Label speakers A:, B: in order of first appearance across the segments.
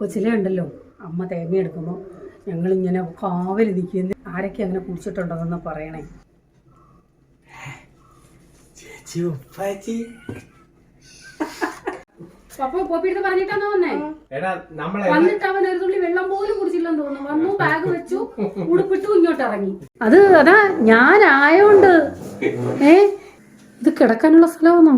A: കൊച്ചിലെ ഉണ്ടല്ലോ അമ്മ തേങ്ങ എടുക്കുമ്പോൾ ഞങ്ങളിങ്ങനെ കാവൽ നിൽക്കുന്ന ആരൊക്കെ അങ്ങനെ കുടിച്ചിട്ടുണ്ടോയെന്ന് പറയണേ. പപ്പ പോപ്പിടുത്ത് പറഞ്ഞിട്ടാണോ വന്നേ? വന്നിട്ട് അവൻ ഒരു തുള്ളി വെള്ളം പോലും കുടിച്ചില്ലെന്ന് തോന്നുന്നു. വന്നു, ബാഗ് വെച്ചു, ഉടുപ്പിട്ടു, ഇങ്ങോട്ട് ഇറങ്ങി. അതാ ഞാനായോണ്ട്. ഇത് കിടക്കാനുള്ള സ്ഥലമാണോ?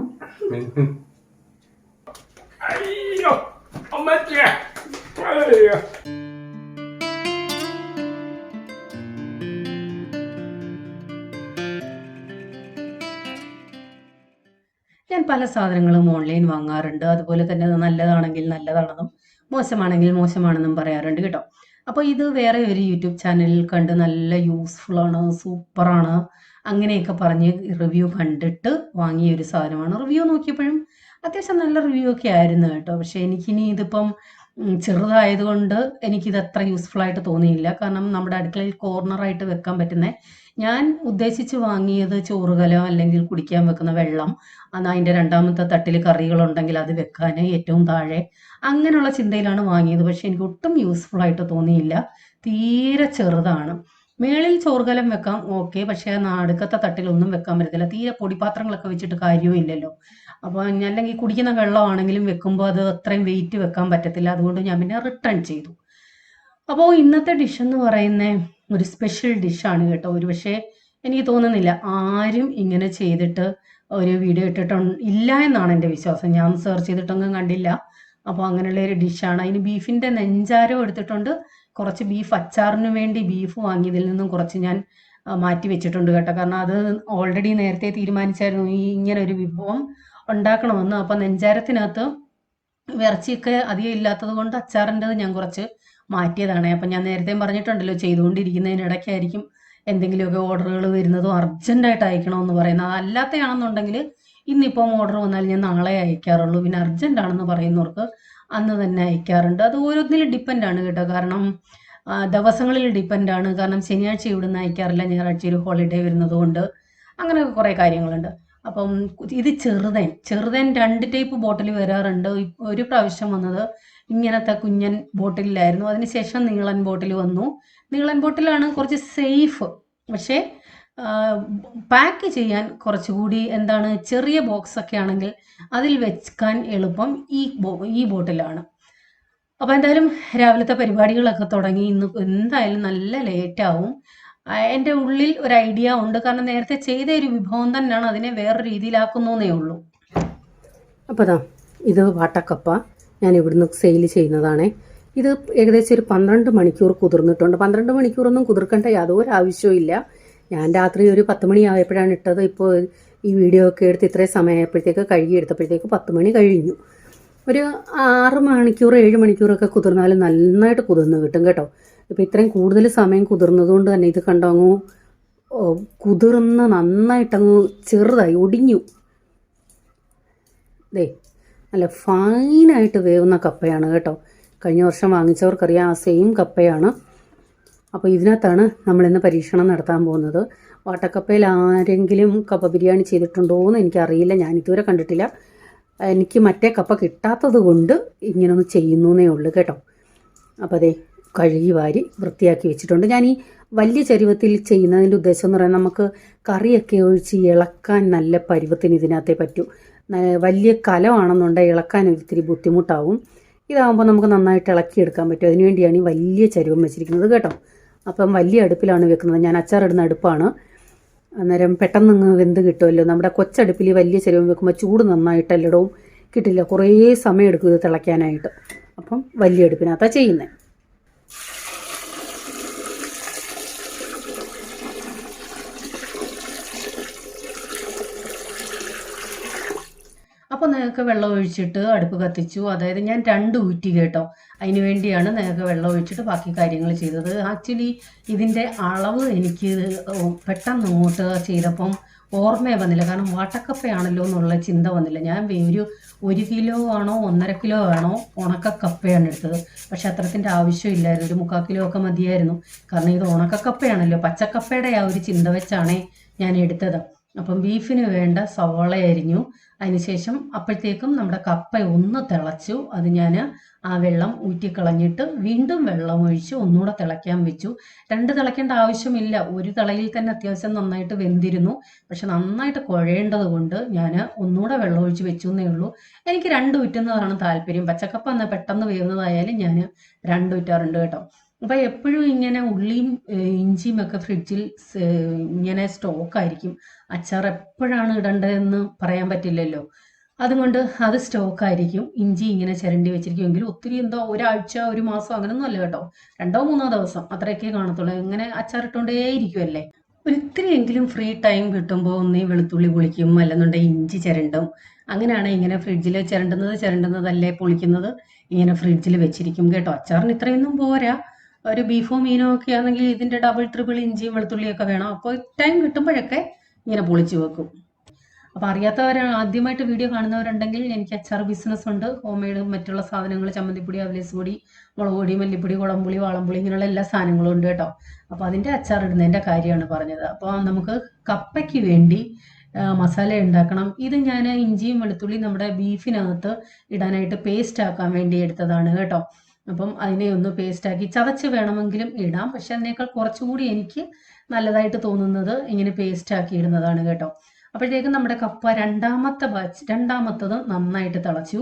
A: ഞാൻ പല സാധനങ്ങളും ഓൺലൈൻ വാങ്ങാറുണ്ട്. അതുപോലെ തന്നെ നല്ലതാണെങ്കിൽ നല്ലതാണെന്നും മോശമാണെങ്കിൽ മോശമാണെന്നും പറയാറുണ്ട് കേട്ടോ. അപ്പോൾ ഇത് വേറെ ഒരു യൂട്യൂബ് ചാനലിൽ കണ്ട് നല്ല യൂസ്ഫുള്ളാണ്, സൂപ്പറാണ് അങ്ങനെയൊക്കെ പറഞ്ഞ് റിവ്യൂ കണ്ടിട്ട് വാങ്ങിയ ഒരു സാധനമാണ്. റിവ്യൂ നോക്കിയപ്പോഴും അത്യാവശ്യം നല്ല റിവ്യൂ ഒക്കെ ആയിരുന്നു കേട്ടോ. പക്ഷേ എനിക്കിനി ഇതിപ്പം ചെറുതായതുകൊണ്ട് എനിക്കിത് അത്ര യൂസ്ഫുൾ ആയിട്ട് തോന്നിയില്ല. കാരണം നമ്മുടെ അടുക്കളയിൽ കോർണറായിട്ട് വെക്കാൻ പറ്റുന്ന, ഞാൻ ഉദ്ദേശിച്ച് വാങ്ങിയത് ചോറുകലം അല്ലെങ്കിൽ കുടിക്കാൻ വെക്കുന്ന വെള്ളം, അതിൻ്റെ രണ്ടാമത്തെ തട്ടിൽ കറികളുണ്ടെങ്കിൽ അത് വെക്കാൻ ഏറ്റവും താഴെ, അങ്ങനെയുള്ള ചിന്തയിലാണ് വാങ്ങിയത്. പക്ഷെ എനിക്ക് ഒട്ടും യൂസ്ഫുൾ ആയിട്ട് തോന്നിയില്ല. തീരെ ചെറുതാണ്. മേളിൽ ചോറുകലം വെക്കാം, ഓക്കെ. പക്ഷെ നടുക്കത്തെ തട്ടിലൊന്നും വെക്കാൻ പറ്റത്തില്ല. തീരെ പൊടിപ്പാത്രങ്ങളൊക്കെ വെച്ചിട്ട് കാര്യവും ഇല്ലല്ലോ. അപ്പോൾ അല്ലെങ്കിൽ കുടിക്കുന്ന വെള്ളമാണെങ്കിലും വെക്കുമ്പോൾ അത് അത്രയും വെയിറ്റ് വെക്കാൻ പറ്റത്തില്ല. അതുകൊണ്ട് ഞാൻ പിന്നെ റിട്ടേൺ ചെയ്തു. അപ്പോൾ ഇന്നത്തെ ഡിഷ് എന്ന് പറയുന്ന ഒരു സ്പെഷ്യൽ ഡിഷാണ് കേട്ടോ. ഒരു പക്ഷേ എനിക്ക് തോന്നുന്നില്ല ആരും ഇങ്ങനെ ചെയ്തിട്ട് ഒരു വീഡിയോ ഇല്ല എന്നാണ് എൻ്റെ വിശ്വാസം. ഞാൻ സെർച്ച് ചെയ്തിട്ടൊന്നും കണ്ടില്ല. അപ്പോൾ അങ്ങനെയുള്ള ഒരു ഡിഷാണ്. അതിന് ബീഫിൻ്റെ നെഞ്ചാരം എടുത്തിട്ടുണ്ട്. കുറച്ച് ബീഫ് അച്ചാറിന് വേണ്ടി ബീഫ് വാങ്ങിയതിൽ നിന്നും കുറച്ച് ഞാൻ മാറ്റി വെച്ചിട്ടുണ്ട് കേട്ടോ. കാരണം അത് ഓൾറെഡി നേരത്തെ തീരുമാനിച്ചായിരുന്നു ഇങ്ങനെ ഒരു വിഭവം ഉണ്ടാക്കണമെന്ന്. അപ്പം നെഞ്ചാരത്തിനകത്ത് ഇറച്ചിയൊക്കെ അധികം ഇല്ലാത്തത് കൊണ്ട് അച്ചാറിൻ്റെത് ഞാൻ കുറച്ച് മാറ്റിയതാണ്. അപ്പം ഞാൻ നേരത്തെ പറഞ്ഞിട്ടുണ്ടല്ലോ, ചെയ്തുകൊണ്ടിരിക്കുന്നതിനിടയ്ക്കായിരിക്കും എന്തെങ്കിലുമൊക്കെ ഓർഡറുകൾ വരുന്നതും അർജൻറ്റായിട്ട് അയക്കണമെന്ന് പറയുന്നത്. അല്ലാത്തയാണെന്നുണ്ടെങ്കിൽ ഇന്നിപ്പം ഓർഡർ വന്നാൽ ഞാൻ നാളെ അയക്കാറുള്ളൂ. പിന്നെ അർജൻ്റ് ആണെന്ന് പറയുന്നവർക്ക് അന്ന് തന്നെ അയക്കാറുണ്ട്. അത് ഓരോന്നിലും ഡിപ്പെൻഡാണ് കേട്ടോ. കാരണം ദിവസങ്ങളിൽ ഡിപ്പെൻഡാണ്. കാരണം ശനിയാഴ്ച ഇവിടുന്ന് അയക്കാറില്ല, ഞായറാഴ്ച ഒരു ഹോളിഡേ വരുന്നത് കൊണ്ട്. അങ്ങനെ കുറേ കാര്യങ്ങളുണ്ട്. അപ്പം ഇത് ചെറുതൻ 2 ടൈപ്പ് ബോട്ടിൽ വരാറുണ്ട്. ഒരു പ്രാവശ്യം വന്നത് ഇങ്ങനത്തെ കുഞ്ഞൻ ബോട്ടിലായിരുന്നു. അതിനുശേഷം നീളൻ ബോട്ടിൽ വന്നു. നീളൻ ബോട്ടിലാണ് കുറച്ച് സേഫ്. പക്ഷേ പാക്ക് ചെയ്യാൻ കുറച്ചുകൂടി ചെറിയ ബോക്സൊക്കെ ആണെങ്കിൽ അതിൽ വെക്കാൻ എളുപ്പം ഈ ബോട്ടിലാണ്. അപ്പോൾ എന്തായാലും രാവിലത്തെ പരിപാടികളൊക്കെ തുടങ്ങി. ഇന്ന് എന്തായാലും നല്ല ലേറ്റാവും. എൻ്റെ ഉള്ളിൽ ഒരു ഐഡിയ ഉണ്ട്. കാരണം നേരത്തെ ചെയ്ത ഒരു വിഭവം തന്നെയാണ്, അതിനെ വേറെ രീതിയിലാക്കുന്നേ ഉള്ളൂ. അപ്പോൾ ഇത് വാട്ടക്കപ്പ ഞാൻ ഇവിടുന്ന് സെയിൽ ചെയ്യുന്നതാണേ. ഇത് ഏകദേശം ഒരു 12 മണിക്കൂർ കുതിർന്നിട്ടുണ്ട്. 12 മണിക്കൂറൊന്നും കുതിർക്കേണ്ട യാതൊരു ആവശ്യവും ഇല്ല. ഞാൻ രാത്രി ഒരു 10 മണിയായപ്പോഴാണ് ഇട്ടത്. ഇപ്പോൾ ഈ വീഡിയോ ഒക്കെ എടുത്ത് ഇത്രയും സമയമായപ്പോഴത്തേക്ക് കഴുകിയെടുത്തപ്പോഴത്തേക്ക് 10 മണി കഴിഞ്ഞു. ഒരു 6 മണിക്കൂർ 7 മണിക്കൂറൊക്കെ കുതിർന്നാലും നന്നായിട്ട് കുതിർന്ന് കിട്ടും കേട്ടോ. ഇപ്പോൾ ഇത്രയും കൂടുതൽ സമയം കുതിർന്നതുകൊണ്ട് തന്നെ ഇത് കണ്ടോ അങ്ങ് കുതിർന്ന് നന്നായിട്ടങ്ങ് ചെറുതായി ഒടിഞ്ഞു. നല്ല ഫൈനായിട്ട് വേവുന്ന കപ്പയാണ് കേട്ടോ. കഴിഞ്ഞ വർഷം വാങ്ങിച്ചവർക്കറിയാം, ആ സെയിം കപ്പയാണ്. അപ്പോൾ ഇതിനകത്താണ് നമ്മളിന്ന് പരീക്ഷണം നടത്താൻ പോകുന്നത്. വാട്ടക്കപ്പയിൽ ആരെങ്കിലും കപ്പ ബിരിയാണി ചെയ്തിട്ടുണ്ടോ എന്ന് എനിക്കറിയില്ല, ഞാനിതുവരെ കണ്ടിട്ടില്ല. എനിക്ക് മറ്റേ കപ്പ കിട്ടാത്തത് കൊണ്ട് ഇങ്ങനൊന്ന് ചെയ്യുന്നേ ഉള്ളൂ കേട്ടോ. അപ്പോൾ കഴുകി വാരി വൃത്തിയാക്കി വെച്ചിട്ടുണ്ട്. ഞാൻ ഈ വലിയ ചരുവത്തിൽ ചെയ്യുന്നതിൻ്റെ ഉദ്ദേശം എന്ന് പറയുന്നത് നമുക്ക് കറിയൊക്കെ ഒഴിച്ച് ഇളക്കാൻ നല്ല പരുവത്തിന് ഇതിനകത്തേ പറ്റൂ. വലിയ കലമാണെന്നുണ്ടെങ്കിൽ ഇളക്കാൻ ഒത്തിരി ബുദ്ധിമുട്ടാവും. ഇതാകുമ്പോൾ നമുക്ക് നന്നായിട്ട് ഇളക്കിയെടുക്കാൻ പറ്റും. അതിനുവേണ്ടിയാണ് ഈ വലിയ ചരുവം വെച്ചിരിക്കുന്നത് കേട്ടോ. അപ്പം വലിയ അടുപ്പിലാണ് വെക്കുന്നത്. ഞാൻ അച്ചാറിടുന്ന അടുപ്പാണ്. അന്നേരം പെട്ടെന്ന് വെന്ത് കിട്ടുമല്ലോ. നമ്മുടെ കൊച്ചടുപ്പിൽ വലിയ ചരുവം വെക്കുമ്പോൾ ചൂട് നന്നായിട്ട് എല്ലായിടവും കിട്ടില്ല, കുറേ സമയം എടുക്കും ഇത് തിളയ്ക്കാനായിട്ട്. അപ്പം വലിയ അടുപ്പിനകത്താണ് ചെയ്യുന്നത്. അപ്പോൾ നേരത്തെ വെള്ളം ഒഴിച്ചിട്ട് അടുപ്പ് കത്തിച്ചു. അതായത് ഞാൻ 2 ഊറ്റി കേട്ടോ. അതിന് വേണ്ടിയാണ് നേരത്തെ വെള്ളം ഒഴിച്ചിട്ട് ബാക്കി കാര്യങ്ങൾ ചെയ്തത്. ആക്ച്വലി ഇതിൻ്റെ അളവ് എനിക്ക് പെട്ടെന്ന് അങ്ങോട്ട് ചെയ്തപ്പം ഓർമ്മയെ വന്നില്ല. കാരണം വാട്ടക്കപ്പയാണല്ലോ എന്നുള്ള ചിന്ത വന്നില്ല. ഞാൻ 1 കിലോ ആണോ 1.5 കിലോ ആണോ ഉണക്കക്കപ്പയാണ് എടുത്തത്. പക്ഷെ അത്രത്തിൻ്റെ ആവശ്യമില്ലായിരുന്നു. ഒരു 3/4 കിലോ ഒക്കെ മതിയായിരുന്നു. കാരണം ഇത് ഉണക്കക്കപ്പയാണല്ലോ. പച്ചക്കപ്പയുടെ ആ ഒരു ചിന്ത വെച്ചാണ് ഞാൻ എടുത്തത്. അപ്പം ബീഫിന് വേണ്ട സവാള അരിഞ്ഞു. അതിനുശേഷം അപ്പോഴത്തേക്കും നമ്മുടെ കപ്പ ഒന്ന് തിളച്ചു. അത് ഞാൻ ആ വെള്ളം ഊറ്റിക്കളഞ്ഞിട്ട് വീണ്ടും വെള്ളം ഒഴിച്ച് ഒന്നുകൂടെ തിളയ്ക്കാൻ വെച്ചു. 2 തിളയ്ക്കേണ്ട ആവശ്യമില്ല, ഒരു തിളയിൽ തന്നെ അത്യാവശ്യം നന്നായിട്ട് വെന്തിരുന്നു. പക്ഷെ നന്നായിട്ട് കുഴയേണ്ടത് കൊണ്ട് ഞാൻ ഒന്നുകൂടെ വെള്ളം ഒഴിച്ച് വെച്ചു എന്നേ ഉള്ളൂ. എനിക്ക് 2 ഊറ്റുന്നതാണ് താല്പര്യം. പച്ചക്കപ്പ എന്നാൽ പെട്ടെന്ന് വേവുന്നതായാലും ഞാൻ 2 ഊറ്റാറുണ്ട് കേട്ടോ. അപ്പോൾ എപ്പോഴും ഇങ്ങനെ ഉള്ളിയും ഇഞ്ചിയും ഒക്കെ ഫ്രിഡ്ജിൽ ഇങ്ങനെ സ്റ്റോക്കായിരിക്കും. അച്ചാർ എപ്പോഴാണ് ഇടേണ്ടതെന്ന് പറയാൻ പറ്റില്ലല്ലോ. അതുകൊണ്ട് അത് സ്റ്റോക്കായിരിക്കും. ഇഞ്ചി ഇങ്ങനെ ചിരണ്ടി വെച്ചിരിക്കുമെങ്കിലും ഒത്തിരി എന്തോ ഒരാഴ്ച 1 മാസം അങ്ങനെയൊന്നും അല്ല കേട്ടോ. 2-3 ദിവസം അത്രയൊക്കെ കാണത്തുള്ളൂ. ഇങ്ങനെ അച്ചാറിട്ടുകൊണ്ടേ ഇരിക്കുമല്ലേ. ഒരിത്തിരിയെങ്കിലും ഫ്രീ ടൈം കിട്ടുമ്പോൾ ഒന്നീ വെളുത്തുള്ളി പൊളിക്കും, അല്ലെന്നുണ്ടെങ്കിൽ ഇഞ്ചി ചിരണ്ടും. അങ്ങനെയാണ് ഇങ്ങനെ ഫ്രിഡ്ജിൽ ചിരണ്ടുന്നതല്ലേ പൊളിക്കുന്നത് ഇങ്ങനെ ഫ്രിഡ്ജിൽ വെച്ചിരിക്കും കേട്ടോ. അച്ചാറിന് ഇത്രയൊന്നും പോരാ. ഒരു ബീഫോ മീനോ ഒക്കെ ആണെങ്കിൽ ഇതിൻ്റെ ഡബിൾ ട്രിപ്പിൾ ഇഞ്ചിയും വെളുത്തുള്ളിയൊക്കെ വേണം. അപ്പോൾ ടൈം കിട്ടുമ്പോഴൊക്കെ ഇങ്ങനെ പൊളിച്ച് വെക്കും. അപ്പോൾ അറിയാത്തവരാണ് ആദ്യമായിട്ട് വീഡിയോ കാണുന്നവരുണ്ടെങ്കിൽ, എനിക്ക് അച്ചാർ ബിസിനസ് ഉണ്ട്. ഹോം മെയ്ഡ് മറ്റുള്ള സാധനങ്ങൾ, ചമ്മന്തിപ്പൊടി, അവലേസ് പൊടി, മുളക് പൊടി, മല്ലിപ്പൊടി, കുടംപുളി, വാളംപുളി, ഇങ്ങനെയുള്ള എല്ലാ സാധനങ്ങളും ഉണ്ട് കേട്ടോ. അപ്പോൾ അതിൻ്റെ അച്ചാർ ഇടുന്നതിൻ്റെ കാര്യമാണ് പറഞ്ഞത്. അപ്പോൾ നമുക്ക് കപ്പയ്ക്ക് വേണ്ടി മസാല ഉണ്ടാക്കണം. ഇത് ഞാൻ ഇഞ്ചിയും വെളുത്തുള്ളിയും നമ്മുടെ ബീഫിനകത്ത് ഇടാനായിട്ട് പേസ്റ്റ് ആക്കാൻ വേണ്ടി എടുത്തതാണ് കേട്ടോ. അപ്പം അതിനെ ഒന്ന് പേസ്റ്റാക്കി ചതച്ച് വേണമെങ്കിലും ഇടാം. പക്ഷെ അതിനേക്കാൾ കുറച്ചുകൂടി എനിക്ക് നല്ലതായിട്ട് തോന്നുന്നത് ഇങ്ങനെ പേസ്റ്റാക്കി ഇടുന്നതാണ് കേട്ടോ. അപ്പോഴത്തേക്കും നമ്മുടെ കപ്പ രണ്ടാമത്തത് നന്നായിട്ട് തിളച്ചു.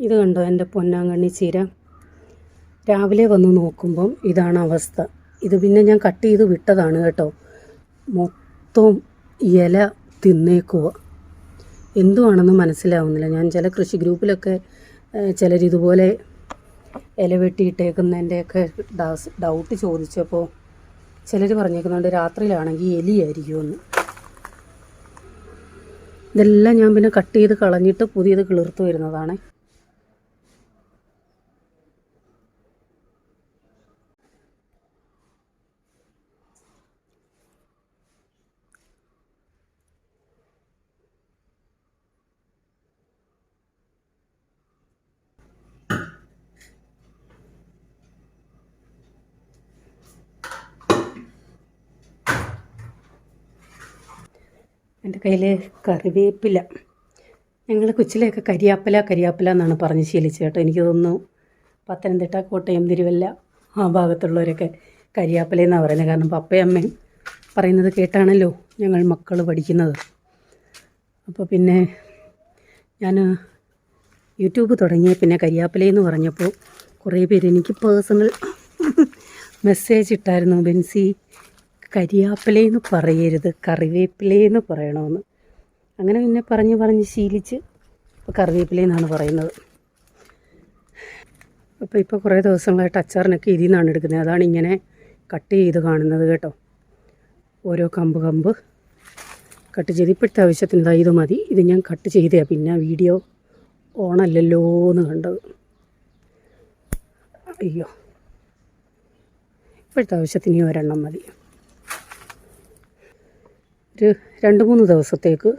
A: ഇത് കണ്ടോ എൻ്റെ പൊന്നാങ്കണ്ണി ചീര. രാവിലെ വന്ന് നോക്കുമ്പം ഇതാണ് അവസ്ഥ. ഇത് പിന്നെ ഞാൻ കട്ട് ചെയ്ത് വിട്ടതാണ് കേട്ടോ. മൊത്തം ഇല തിന്നേക്കുക. എന്തുവാണെന്ന് മനസ്സിലാവുന്നില്ല. ഞാൻ ചില കൃഷി ഗ്രൂപ്പിലൊക്കെ ചിലരിതുപോലെ ഇല വെട്ടിയിട്ടേക്കുന്നതിൻ്റെയൊക്കെ ഡൗട്ട് ചോദിച്ചപ്പോൾ ചിലർ പറഞ്ഞേക്കുന്നുണ്ട് രാത്രിയിലാണെങ്കിൽ എലിയായിരിക്കുമെന്ന്. ഇതെല്ലാം ഞാൻ പിന്നെ കട്ട് ചെയ്ത് കളഞ്ഞിട്ട് പുതിയത് കിളിർത്ത് വരുന്നതാണ്. എൻ്റെ കയ്യിൽ കറിവേപ്പില. ഞങ്ങൾ കൊച്ചിലെയൊക്കെ കരിയാപ്പില എന്നാണ് പറഞ്ഞ് ശീലിച്ചത് കേട്ടോ. എനിക്ക് തോന്നുന്നു പത്തനംതിട്ട, കോട്ടയം, തിരുവല്ല ആ ഭാഗത്തുള്ളവരൊക്കെ കരിയാപ്പില എന്നാണ് പറയുന്നത്. കാരണം പപ്പയും അമ്മയും പറയുന്നത് കേട്ടാണല്ലോ ഞങ്ങൾ മക്കൾ പഠിക്കുന്നത്. അപ്പോൾ പിന്നെ ഞാൻ യൂട്യൂബ് തുടങ്ങിയ പിന്നെ കരിയാപ്പിലയെന്ന് പറഞ്ഞപ്പോൾ കുറേ പേര് എനിക്ക് പേഴ്സണൽ മെസ്സേജ് ഇട്ടായിരുന്നു, ബെൻസി കരിയാപ്പിലയെന്ന് പറയരുത്, കറിവേപ്പിലയെന്ന് പറയണമെന്ന്. അങ്ങനെ പിന്നെ പറഞ്ഞ് ശീലിച്ച് ഇപ്പോൾ കറിവേപ്പിലയെന്നാണ് പറയുന്നത്. ഇപ്പോൾ കുറേ ദിവസങ്ങളായിട്ട് അച്ചാറിനൊക്കെ ഇതിൽ നിന്നാണ് എടുക്കുന്നത്. അതാണ് ഇങ്ങനെ കട്ട് ചെയ്ത് കാണുന്നത് കേട്ടോ. ഓരോ കമ്പ് കട്ട് ചെയ്ത് ഇപ്പോഴത്തെ ആവശ്യത്തിന് ഇത് മതി. ഇത് ഞാൻ കട്ട് ചെയ്തതാണ്, പിന്നെ വീഡിയോ ഓണല്ലല്ലോ എന്ന് കണ്ടത്. അയ്യോ, ഇപ്പോഴത്തെ ആവശ്യത്തിന് ഒരെണ്ണം മതി. ഒരു 2-3 ദിവസത്തേക്ക്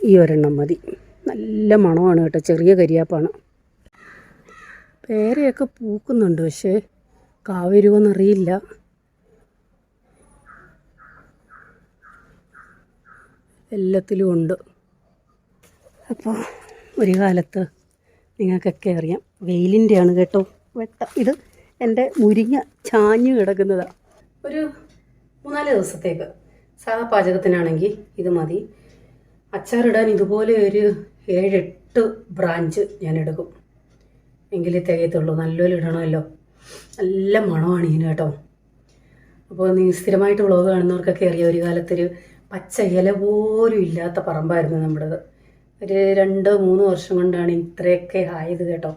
A: ഈ ഒരെണ്ണം മതി. നല്ല മണമാണ് കേട്ടോ. ചെറിയ കരിയാപ്പാണ്. പേരയൊക്കെ പൂക്കുന്നുണ്ട്, പക്ഷേ കാ വരുമോയെന്നറിയില്ല. എല്ലാത്തിലും ഉണ്ട്. അപ്പോൾ ഒരു കാലത്ത് നിങ്ങൾക്കൊക്കെ അറിയാം, വെയിലിൻ്റെയാണ് കേട്ടോ വെട്ടം. ഇത് എൻ്റെ മുരിങ്ങ ചാഞ്ഞ് കിടക്കുന്നതാണ്. ഒരു 3-4 ദിവസത്തേക്ക് സാധാ പാചകത്തിനാണെങ്കിൽ ഇത് മതി. അച്ചാറിടാൻ ഇതുപോലെ ഒരു 7-8 ബ്രാഞ്ച് ഞാൻ എടുക്കും, എങ്കിലേ തികയത്തുള്ളൂ. നല്ലപോലെ ഇടണമല്ലോ. നല്ല മണമാണ് ഇതിന് കേട്ടോ. അപ്പോൾ സ്ഥിരമായിട്ട് വ്ളോഗ് കാണുന്നവർക്കൊക്കെ അറിയാം, ഒരു കാലത്തൊരു പച്ച ഇല പോലും ഇല്ലാത്ത പറമ്പായിരുന്നു നമ്മുടേത്. ഒരു 2-3 വർഷം കൊണ്ടാണ് ഇത്രയൊക്കെ ആയത് കേട്ടോ.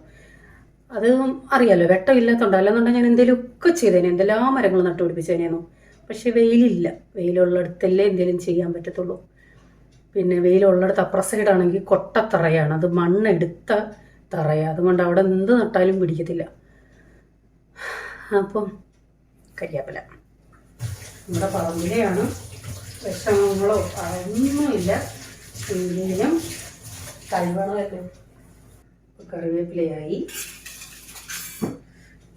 A: അത് അറിയാമല്ലോ, വെട്ടമില്ലാത്തതുകൊണ്ട്. അല്ലെന്നുണ്ടെങ്കിൽ ഞാൻ എന്തെങ്കിലുമൊക്കെ ചെയ്തേനെ, എന്തെല്ലാം മരങ്ങൾ നട്ടുപിടിപ്പിച്ചേനേന്നു. പക്ഷേ വെയിലില്ല. വെയിലുള്ളിടത്തല്ലേ എന്തെങ്കിലും ചെയ്യാൻ പറ്റത്തുള്ളൂ. പിന്നെ വെയിലുള്ളിടത്ത് അപ്പുറ സൈഡാണെങ്കിൽ കൊട്ടത്തറയാണ്, അത് മണ്ണെടുത്ത തറയാണ്. അതുകൊണ്ട് അവിടെ എന്ത് നട്ടാലും പിടിക്കത്തില്ല. അപ്പം കരിയാപ്പില നമ്മുടെ പറമ്പിലെയാണ്, വിഷമങ്ങളോ ഒന്നുമില്ല. എങ്കിലും കഴിവണമല്ലോ. കറിവേപ്പിലയായി.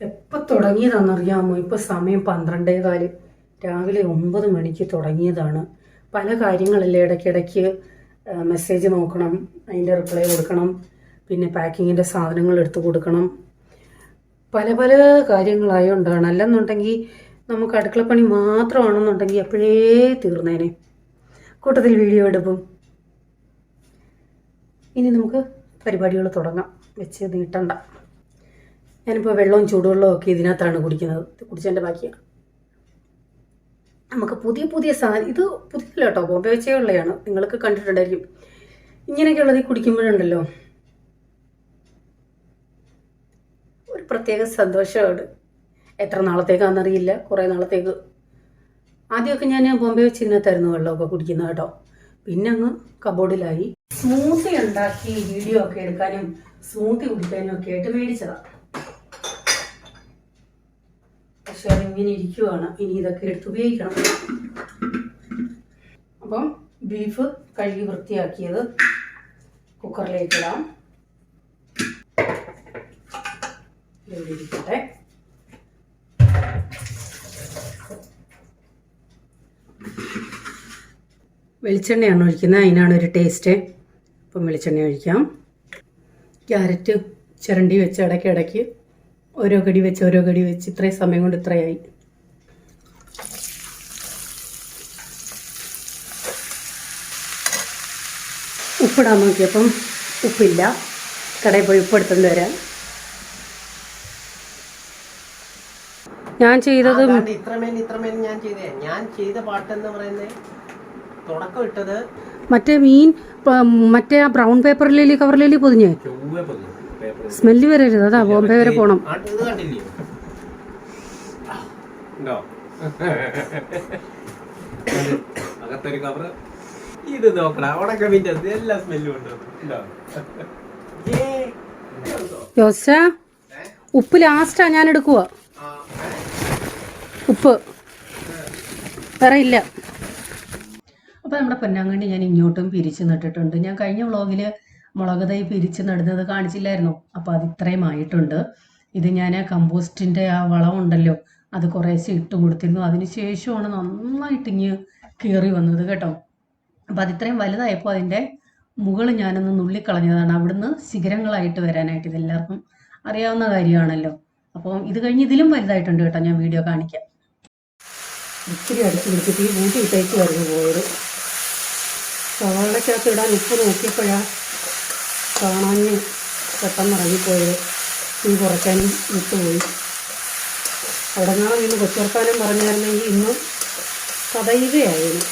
A: എപ്പോൾ തുടങ്ങിയതാണെന്നറിയാമോ? ഇപ്പോൾ സമയം 12:15. രാവിലെ 9 മണിക്ക് തുടങ്ങിയതാണ്. പല കാര്യങ്ങളല്ലേ ഇടയ്ക്കിടയ്ക്ക് മെസ്സേജ് നോക്കണം, അതിൻ്റെ റിപ്ലൈ കൊടുക്കണം, പിന്നെ പാക്കിങ്ങിൻ്റെ സാധനങ്ങൾ എടുത്ത് കൊടുക്കണം, പല പല കാര്യങ്ങളായതുകൊണ്ടാണ്. അല്ലെന്നുണ്ടെങ്കിൽ നമുക്ക് അടുക്കളപ്പണി മാത്രമാണെന്നുണ്ടെങ്കിൽ എപ്പോഴേ തീർന്നേനെ, കൂട്ടത്തിൽ വീഡിയോ എടുപ്പും. ഇനി നമുക്ക് പരിപാടികൾ തുടങ്ങാം, വെച്ച് നീട്ടണ്ട. ഞാനിപ്പോൾ വെള്ളവും ചൂടുവെള്ളവും ഒക്കെ ഇതിനകത്താണ് കുടിക്കുന്നത്, കുടിച്ചതിൻ്റെ ബാക്കിയാണ്. നമുക്ക് പുതിയ പുതിയ ഇത് പുതിയല്ല കേട്ടോ, ബോംബെ വെച്ചേ ഉള്ളതാണ്, നിങ്ങൾക്ക് കണ്ടിട്ടുണ്ടായിരിക്കും. ഇങ്ങനെയൊക്കെയുള്ളത് കുടിക്കുമ്പോഴുണ്ടല്ലോ ഒരു പ്രത്യേക സന്തോഷമാണ്. എത്ര നാളത്തേക്കാണെന്നറിയില്ല, കുറേ നാളത്തേക്ക്. ആദ്യമൊക്കെ ഞാൻ ബോംബെ വെച്ച് ഇതിനകത്തായിരുന്നു വെള്ളമൊക്കെ കുടിക്കുന്നത് കേട്ടോ. പിന്നെ അങ്ങ് കബോർഡിലായി. സ്മൂത്തി ഉണ്ടാക്കി വീഡിയോ ഒക്കെ എടുക്കാനും സ്മൂത്തി കുടിക്കാനും ഒക്കെ ആയിട്ട് മേടിച്ചതാണ്. പക്ഷെ അതിങ്ങനെ ഇരിക്കുവാണ്, ഇനി ഇതൊക്കെ എടുത്ത് ഉപയോഗിക്കണം. അപ്പം ബീഫ് കഴുകി വൃത്തിയാക്കിയത് കുക്കറിലേക്ക് ഇടാം. ഇരിക്കട്ടെ. വെളിച്ചെണ്ണയാണ് ഒഴിക്കുന്നത്, അതിനാണ് ഒരു ടേസ്റ്റ്. അപ്പം വെളിച്ചെണ്ണ ഒഴിക്കാം. ക്യാരറ്റ് ചിരണ്ടി വെച്ച് ഇടയ്ക്കിടയ്ക്ക് ഓരോ കടി വെച്ച് ഇത്രയും സമയം കൊണ്ട് ഇത്രയായി. ഉപ്പിടാൻ നോക്കിയപ്പം ഉപ്പില്ല, കടയിൽ പോയി ഉപ്പ് എടുത്തുകൊണ്ട് വരാൻ. ഞാൻ ചെയ്തത്
B: ഞാൻ ചെയ്ത പാട്ടെന്ന് പറയുന്നത് തുടക്കം ഇട്ടത്
A: മറ്റേ മീൻ മറ്റേ ആ ബ്രൗൺ പേപ്പറിലേലി കവറിലേലി പൊതിഞ്ഞേ സ്മെല്ല് വരരുത്, അതാ ബോംബെ വരെ പോണം.
B: അകത്തൊരു കവർ, ഇത് നോക്കണം, ഉണക്ക മീൻ്റെ എല്ലാ സ്മെല്ലും ഉണ്ട്.
A: യോസ ഉപ്പ് ലാസ്റ്റാ ഞാൻ എടുക്കുക, ഉപ്പ് വേറെ ഇല്ല. അപ്പോൾ നമ്മുടെ പൊന്നാങ്കണ്ണി ഞാൻ ഇങ്ങോട്ടും പിരിച്ച് നട്ടിട്ടുണ്ട്. ഞാൻ കഴിഞ്ഞ വ്ളോഗിൽ മുളക് തൈ പിരിച്ച് നടുന്നത് കാണിച്ചില്ലായിരുന്നോ? അപ്പോൾ അത് ഇത്രയും ആയിട്ടുണ്ട്. ഇത് ഞാൻ കമ്പോസ്റ്റിൻ്റെ ആ വളം ഉണ്ടല്ലോ, അത് കുറേശ്ശെ ഇട്ട് കൊടുത്തിരുന്നു. അതിന് ശേഷമാണ് നന്നായിട്ട് ഇങ്ങ് കയറി വന്നത് കേട്ടോ. അപ്പോൾ അതിത്രയും വലുതായപ്പോൾ അതിൻ്റെ മുകൾ ഞാനൊന്ന് നുള്ളിക്കളഞ്ഞതാണ്, അവിടുന്ന് ശിഖരങ്ങളായിട്ട് വരാനായിട്ട്. ഇതെല്ലാവർക്കും അറിയാവുന്ന കാര്യമാണല്ലോ. അപ്പോൾ ഇത് കഴിഞ്ഞ് ഇതിലും വലുതായിട്ടുണ്ട് കേട്ടോ, ഞാൻ വീഡിയോ കാണിക്കാം. ഇത്തിരി അടിച്ച് പിടിച്ചിട്ട് ഈ കൂട്ടി ഇട്ടേക്ക് വരുന്നു പോയത്. സവാളയ്ക്കകത്ത് ഇടാൻ ഉപ്പ് നോക്കിയപ്പോഴാണ് കാണാഞ്ഞ് പെട്ടെന്ന് ഇറങ്ങിപ്പോയത്. തീ കുറയ്ക്കാനും വിട്ടുപോയി. അവിടെ നിന്നാണ് ഇന്ന് കൊച്ചുവർത്താനം പറഞ്ഞായിരുന്നെങ്കിൽ ഇന്നും കഥയുകയായിരുന്നു.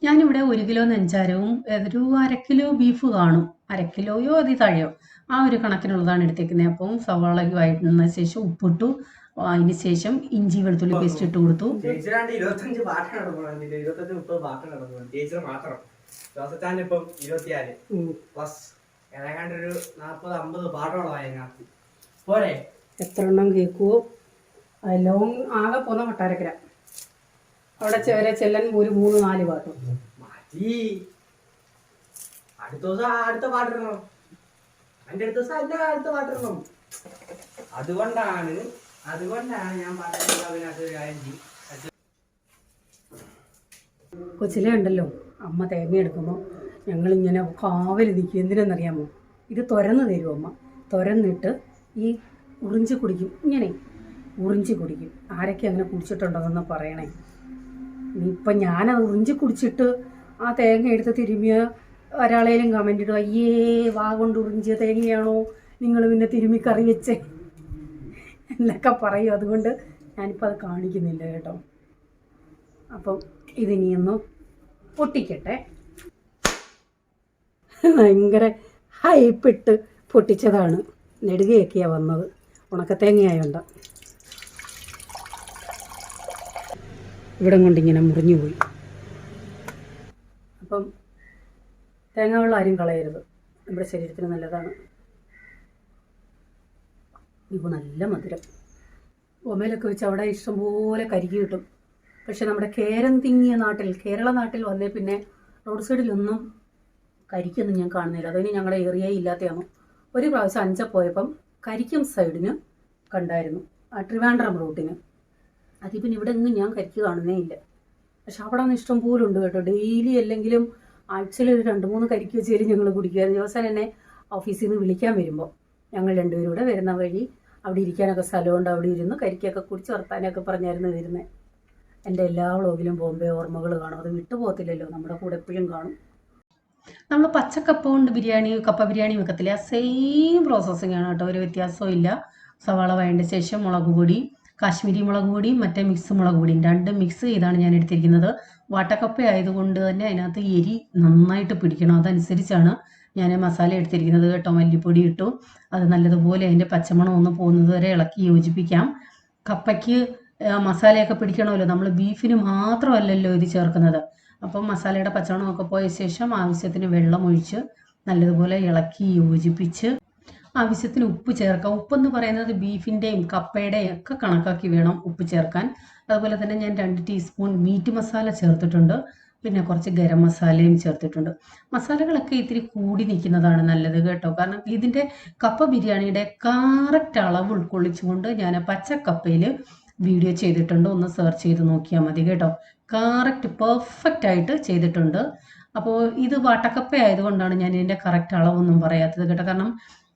A: ഞാനിവിടെ 1 കിലോ നെഞ്ചാരവും ഒരു 1/2 കിലോ ബീഫ് കാണും, 1/2 കിലോയോ അതിൽ താഴെയോ ആ ഒരു കണക്കിനുള്ളതാണ് എടുത്തേക്കുന്നത്. അപ്പം സവാള വഴറ്റുന്ന ശേഷം ഉപ്പിട്ടു, അതിന് ശേഷം ഇഞ്ചി വെളുത്തുള്ളി പേസ്റ്റ് ഇട്ട് കൊടുത്തു. എത്ര എണ്ണം കേൾക്കുവോ ലോങ് ആകെ പോന്ന കൊട്ടാരക്കര അവിടെ വരെ ചെല്ലാൻ ഒരു 3-4 പാട്ടും.
B: അടുത്ത പാട്ടിടണം, അതിന്റെ അടുത്ത പാട്ടിടണം. അതുകൊണ്ടാണ് ഞാൻ പറഞ്ഞത്.
A: കൊച്ചിലെ ഉണ്ടല്ലോ അമ്മ തേങ്ങ എടുക്കുമ്പോൾ ഞങ്ങളിങ്ങനെ കാവൽ നിൽക്കും. എന്തിനെന്നറിയാമോ? ഇത് തുരന്ന് തരും അമ്മ. തുരന്നിട്ട് ഈ ഉറിഞ്ചി കുടിക്കും, ഇങ്ങനെ ഉറിഞ്ചി കുടിക്കും. ആരൊക്കെ അങ്ങനെ കുടിച്ചിട്ടുണ്ടോയെന്ന് പറയണേ. ഇനിയിപ്പം ഞാനത് ഉറിഞ്ചി കുടിച്ചിട്ട് ആ തേങ്ങ എടുത്ത് തിരുമ്മിയ ഒരാളേലും കമൻ്റ് ഇടും, അയ്യേ വാ കൊണ്ട് ഉറിഞ്ചിയ തേങ്ങയാണോ നിങ്ങൾ പിന്നെ തിരുമ്മി കറി വെച്ചേ എന്നൊക്കെ പറയും. അതുകൊണ്ട് ഞാനിപ്പോൾ അത് കാണിക്കുന്നില്ല കേട്ടോ. അപ്പം ഇതിനിയൊന്ന് പൊട്ടിക്കട്ടെ. ഭയങ്കര ഹൈപ്പിട്ട് പൊട്ടിച്ചതാണ്, നെടുകയൊക്കെയാണ് വന്നത്, ഉണക്കത്തേങ്ങയായോണ്ട. ഇവിടം കൊണ്ടിങ്ങനെ മുറിഞ്ഞു പോയി. അപ്പം തേങ്ങാവെള്ളം ആരും കളയരുത്, നമ്മുടെ ശരീരത്തിന് നല്ലതാണ്. ഇപ്പോൾ നല്ല മധുരം. ഒമേലൊക്കെ വെച്ച് അവിടെ ഇഷ്ടംപോലെ കരിക്ക് കിട്ടും. പക്ഷെ നമ്മുടെ കേരം തിങ്ങിയ നാട്ടിൽ, കേരള നാട്ടിൽ വന്നേ പിന്നെ റോഡ് സൈഡിലൊന്നും കരിക്കൊന്നും ഞാൻ കാണുന്നില്ല. അതിന് ഞങ്ങളുടെ ഏരിയയിൽ ഇല്ലാത്തതാണോ. ഒരു പ്രാവശ്യം അഞ്ച പോയപ്പം കരിക്കും സൈഡിന് കണ്ടായിരുന്നു, ആ ട്രിവാൻഡ്രം റൂട്ടിന്. അതിൽ പിന്നെ ഇവിടെ എങ്ങും ഞാൻ കരിക്ക് കാണുന്നേ ഇല്ല. പക്ഷെ അവിടെ നിന്ന് ഇഷ്ടം പോലും ഉണ്ട് കേട്ടോ. ഡെയിലി അല്ലെങ്കിലും ആഴ്ചയിൽ ഒരു 2-3 കരിക്ക് വെച്ചാലും ഞങ്ങൾ കുടിക്കുമായിരുന്നു. ദിവസം എന്നെ ഓഫീസിൽ നിന്ന് വിളിക്കാൻ വരുമ്പോൾ ഞങ്ങൾ രണ്ടുപേരും കൂടെ വരുന്ന വഴി അവിടെ ഇരിക്കാനൊക്കെ സ്ഥലമുണ്ട്. അവിടെ ഇരുന്ന് കരിക്കൊക്കെ കുടിച്ച് വർത്താനൊക്കെ പറഞ്ഞായിരുന്നു വരുന്നത്. എൻ്റെ എല്ലാ വ്ളോഗിലും ബോംബെ ഓർമ്മകൾ കാണും. അത് വിട്ടു പോകത്തില്ലല്ലോ, നമ്മുടെ കൂടെ എപ്പോഴും കാണും. നമ്മൾ പച്ചക്കപ്പ കൊണ്ട് കപ്പ ബിരിയാണി വെക്കത്തില്ല, ആ സെയിം പ്രോസസ്സിംഗ് ആണ് കേട്ടോ, ഒരു വ്യത്യാസവും ഇല്ല. സവാള വഴണ്ട ശേഷം മുളക് പൊടി, കാശ്മീരി മുളക് പൊടിയും മറ്റേ മിക്സ് മുളക് പൊടിയും രണ്ടും മിക്സ് ചെയ്താണ് ഞാൻ എടുത്തിരിക്കുന്നത്. വാട്ടക്കപ്പ ആയതുകൊണ്ട് തന്നെ അതിനകത്ത് എരി നന്നായിട്ട് പിടിക്കണം, അതനുസരിച്ചാണ് ഞാൻ മസാല എടുത്തിരിക്കുന്നത് കേട്ടോ. മല്ലിപ്പൊടി ഇട്ടു, അത് നല്ലതുപോലെ അതിൻ്റെ പച്ചമണം ഒന്ന് പോകുന്നത് വരെ ഇളക്കി യോജിപ്പിക്കാം. കപ്പയ്ക്ക് മസാലയൊക്കെ പിടിക്കണമല്ലോ, നമ്മൾ ബീഫിന് മാത്രമല്ലല്ലോ ഇത് ചേർക്കുന്നത്. അപ്പം മസാലയുടെ പച്ചമണമൊക്കെ പോയ ശേഷം ആവശ്യത്തിന് വെള്ളം ഒഴിച്ച് നല്ലതുപോലെ ഇളക്കി യോജിപ്പിച്ച് ആവശ്യത്തിന് ഉപ്പ് ചേർക്കാം. ഉപ്പെന്ന് പറയുന്നത് ബീഫിൻ്റെയും കപ്പയുടെയും ഒക്കെ കണക്കാക്കി വേണം ഉപ്പ് ചേർക്കാൻ. അതുപോലെ തന്നെ ഞാൻ 2 ടീസ്പൂൺ മീറ്റ് മസാല ചേർത്തിട്ടുണ്ട്, പിന്നെ കുറച്ച് ഗരം മസാലയും ചേർത്തിട്ടുണ്ട്. മസാലകളൊക്കെ ഇത്തിരി കൂടി നിൽക്കുന്നതാണ് നല്ലത് കേട്ടോ, കാരണം ഇതിൻ്റെ കപ്പ ബിരിയാണിയുടെ കറക്റ്റ് അളവ് ഉൾക്കൊള്ളിച്ചുകൊണ്ട് ഞാൻ പച്ചക്കപ്പയിൽ വീഡിയോ ചെയ്തിട്ടുണ്ട്, ഒന്ന് സെർച്ച് ചെയ്ത് നോക്കിയാൽ മതി കേട്ടോ. കറക്റ്റ് പെർഫെക്റ്റ് ആയിട്ട് ചെയ്തിട്ടുണ്ട്. അപ്പോൾ ഇത് വാട്ടക്കപ്പ ആയതുകൊണ്ടാണ് ഞാൻ ഇതിൻ്റെ കറക്റ്റ് അളവൊന്നും പറയാത്തത് കേട്ടോ, കാരണം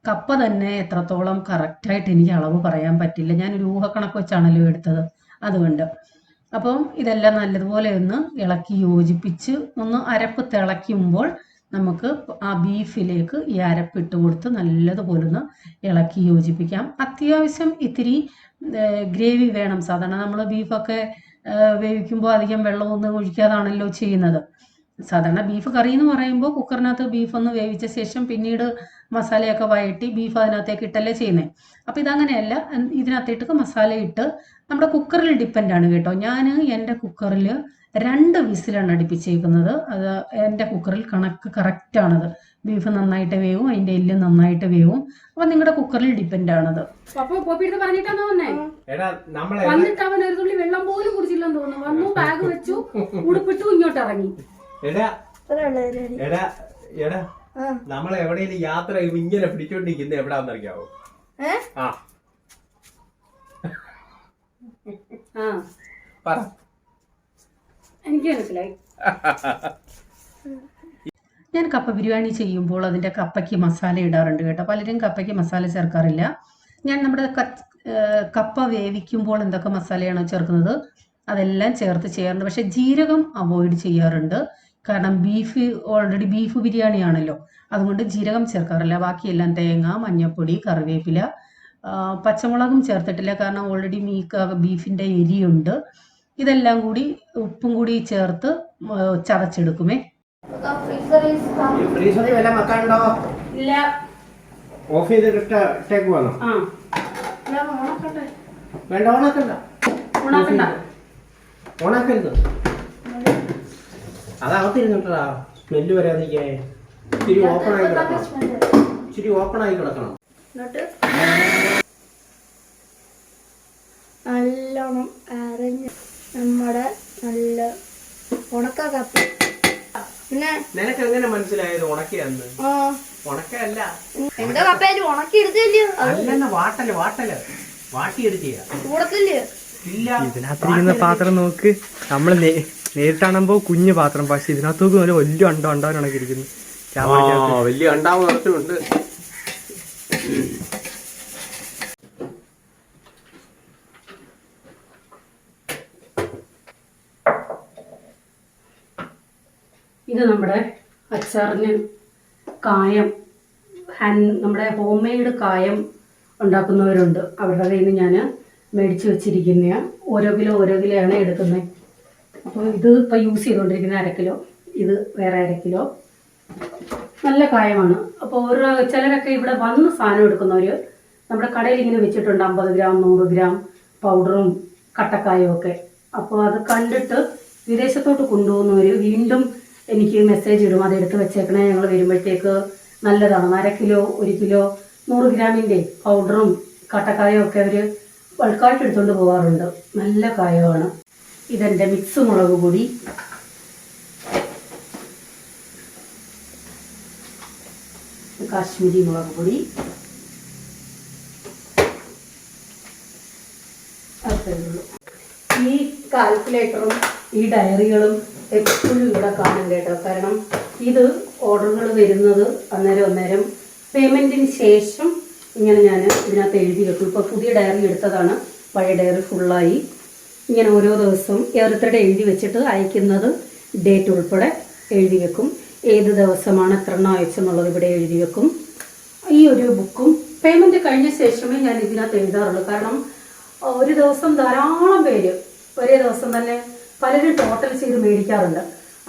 A: കപ്പ തന്നെ എത്രത്തോളം കറക്റ്റായിട്ട് എനിക്ക് അളവ് പറയാൻ പറ്റില്ല, ഞാനൊരു ഊഹക്കണക്ക് വെച്ചാണല്ലോ എടുത്തത്, അതുകൊണ്ട്. അപ്പം ഇതെല്ലാം നല്ലതുപോലെ ഒന്ന് ഇളക്കി യോജിപ്പിച്ച് ഒന്ന് അരപ്പ് തിളയ്ക്കുമ്പോൾ നമുക്ക് ആ ബീഫിലേക്ക് ഈ അരപ്പിട്ട് കൊടുത്ത് നല്ലതുപോലെ ഒന്ന് ഇളക്കി യോജിപ്പിക്കാം. അത്യാവശ്യം ഇത്തിരി ഗ്രേവി വേണം. സാധാരണ നമ്മൾ ബീഫൊക്കെ വേവിക്കുമ്പോൾ അധികം വെള്ളമൊന്നും ഒഴിക്കാതാണല്ലോ ചെയ്യുന്നത്. സാധാരണ ബീഫ് കറി എന്ന് പറയുമ്പോൾ കുക്കറിനകത്ത് ബീഫ് ഒന്ന് വേവിച്ച ശേഷം പിന്നീട് മസാലയൊക്കെ വഴറ്റി ബീഫ് അതിനകത്തേക്ക് ഇട്ടല്ലേ ചെയ്യുന്നത്. അപ്പോൾ ഇതങ്ങനെയല്ല, ഇതിനകത്തേക്ക് മസാല ഇട്ട് നമ്മുടെ കുക്കറിൽ ഡിപ്പെൻഡാണ് കേട്ടോ. ഞാൻ എൻ്റെ കുക്കറിൽ 2 വിസിലാണ് അടുപ്പിച്ചേക്കുന്നത്. അത് എൻ്റെ കുക്കറിൽ കണക്ക് കറക്റ്റാണത്. ബീഫ് നന്നായിട്ട് വേവും, അതിൻ്റെ എല്ല് നന്നായിട്ട് വേവും. അപ്പം നിങ്ങളുടെ കുക്കറിൽ ഡിപ്പെൻഡാണത്. അപ്പോൾ പോപ്പിടുത്ത് പറഞ്ഞിട്ടാണോ വന്നേ? വന്നിട്ട് അവൻ ഒരു തുള്ളി വെള്ളം പോലും കുടിച്ചില്ലെന്ന് തോന്നുന്നു. വന്നു, ബാഗ് വെച്ചു, ഉടുപ്പിട്ടു, ഇങ്ങോട്ട് ഇറങ്ങി.
B: നമ്മൾ എവിടെയെങ്കിലും യാത്ര ചെയ്യുമ്പോ ഇങ്ങനെ പിടിച്ചോണ്ടിരിക്കുന്നത് എവിടാന്നറിയാവോ?
A: എനിക്ക് മനസ്സിലായി. ഞാൻ കപ്പ ബിരിയാണി ചെയ്യുമ്പോൾ അതിൻ്റെ കപ്പയ്ക്ക് മസാല ഇടാറുണ്ട് കേട്ടോ. പലരും കപ്പയ്ക്ക് മസാല ചേർക്കാറില്ല. ഞാൻ നമ്മുടെ കപ്പ വേവിക്കുമ്പോൾ എന്തൊക്കെ മസാലയാണോ ചേർക്കുന്നത് അതെല്ലാം ചേർത്ത് ചെയ്യാറുണ്ട്. പക്ഷെ ജീരകം അവോയ്ഡ് ചെയ്യാറുണ്ട്, കാരണം ഓൾറെഡി ബീഫ് ബിരിയാണി ആണല്ലോ, അതുകൊണ്ട് ജീരകം ചേർക്കാറില്ല. ബാക്കിയെല്ലാം തേങ്ങ, മഞ്ഞൾപ്പൊടി, കറിവേപ്പില, പച്ചമുളകും ചേർത്തിട്ടില്ല, കാരണം ഓൾറെഡി ബീഫിൻ്റെ എരിയുണ്ട്. ഇതെല്ലാം കൂടി ഉപ്പും കൂടി ചേർത്ത് ചതച്ചെടുക്കുമേ. ഇല്ല,
B: ഓഫ് ചെയ്തിട്ടേക്ക് വന്നോ? വേണ്ട, ഓണാക്കരുത്. അതകത്തിരുന്നിട്ടാ സ്മെല്ല് വരാതിരിക്കേ. ഇച്ചിരി ഓപ്പൺ ആയി കിടക്കണം.
C: നല്ലോണം അരഞ്ഞ് നമ്മുടെ നല്ല ഉണക്ക കപ്പ. പിന്നെ
B: നിനക്ക് എങ്ങനെ മനസ്സിലായത് ഉണക്കിയാന്ന്? ഉണക്കല്ല,
C: എന്റെ കപ്പയായിട്ട് ഉണക്കി എടുത്തില്ലയോ?
B: അല്ലെന്ന് വാട്ടല് വാട്ടിയെടുക്കുക.
C: കൂടത്തില്ലയോ?
B: ഇല്ല,
D: ഇതിനകത്തിരിക്കുന്ന പാത്രം നോക്ക്. നമ്മള് നേരിട്ടാണുമ്പോ കുഞ്ഞു പാത്രം, പക്ഷെ ഇതിനകത്ത് നോക്ക് നല്ല വലിയ ഉണ്ടാവാനൊക്കെ ഇരിക്കുന്നു.
B: വലിയ ഉണ്ടാവ് നിറച്ചുണ്ട്.
A: ഇത് നമ്മുടെ അച്ചാറിന് കായം, നമ്മുടെ ഹോം മെയ്ഡ് കായം ഉണ്ടാക്കുന്നവരുണ്ട്, അവരുടെ കയ്യിൽ നിന്ന് ഞാൻ മേടിച്ച് വെച്ചിരിക്കുന്ന ഓരോ കിലോയാണ് എടുക്കുന്നത്. അപ്പോൾ ഇത് ഇപ്പോൾ യൂസ് ചെയ്തുകൊണ്ടിരിക്കുന്ന 1/2 കിലോ, ഇത് വേറെ 1/2 കിലോ. നല്ല കായമാണ്. അപ്പോൾ ചിലരൊക്കെ ഇവിടെ വന്ന് സാധനം എടുക്കുന്നവർ നമ്മുടെ കടയിൽ ഇങ്ങനെ വെച്ചിട്ടുണ്ട് 50 ഗ്രാം 100 ഗ്രാം പൗഡറും കട്ടക്കായും ഒക്കെ. അപ്പോൾ അത് കണ്ടിട്ട് വിദേശത്തോട്ട് കൊണ്ടുപോകുന്നവർ വീണ്ടും എനിക്ക് മെസ്സേജ് ഇടും, അത് എടുത്ത് വെച്ചേക്കണേ, ഞങ്ങൾ വരുമ്പോഴത്തേക്ക് നല്ലതാണ്. 1/2 കിലോ 1 കിലോ 100 ഗ്രാമിൻ്റെ പൗഡറും കട്ടക്കായും ഒക്കെ അവർ ബൾക്കായിട്ട് എടുത്തുകൊണ്ട് പോകാറുണ്ട്. നല്ല കായമാണ്. ഇതെൻ്റെ മിക്സ് മുളക് പൊടി, കാശ്മീരി മുളക് പൊടി, അത്രയേ ഉള്ളൂ. ഈ കാൽക്കുലേറ്ററും ഈ ഡയറികളും എപ്പോഴും ഇവിടെ കാണും കേട്ടോ. കാരണം ഇത് ഓർഡറുകൾ വരുന്നത് അന്നേരം പേയ്മെൻറ്റിന് ശേഷം ഇങ്ങനെ ഞാൻ ഇതിനകത്ത് എഴുതി വെക്കും. ഇപ്പോൾ പുതിയ ഡയറി എടുത്തതാണ്, പഴയ ഡയറി ഫുള്ളായി. ഇങ്ങനെ ഓരോ ദിവസവും ഓരോരുത്തരുടെ എഴുതി വെച്ചിട്ട് അയക്കുന്നത് ഡേറ്റ് ഉൾപ്പെടെ എഴുതി വെക്കും. ഏത് ദിവസമാണ് എത്രണ്ണം അയച്ചെന്നുള്ളത് ഇവിടെ എഴുതി വെക്കും. ഈ ഒരു ബുക്കും പേയ്മെൻറ്റ് കഴിഞ്ഞ ശേഷമേ ഞാൻ ഇതിനകത്ത് എഴുതാറുള്ളൂ. കാരണം ഒരു ദിവസം ധാരാളം പേര് ഒരേ ദിവസം തന്നെ പലരും ടോട്ടൽ ചെയ്ത് മേടിക്കാറുണ്ട്.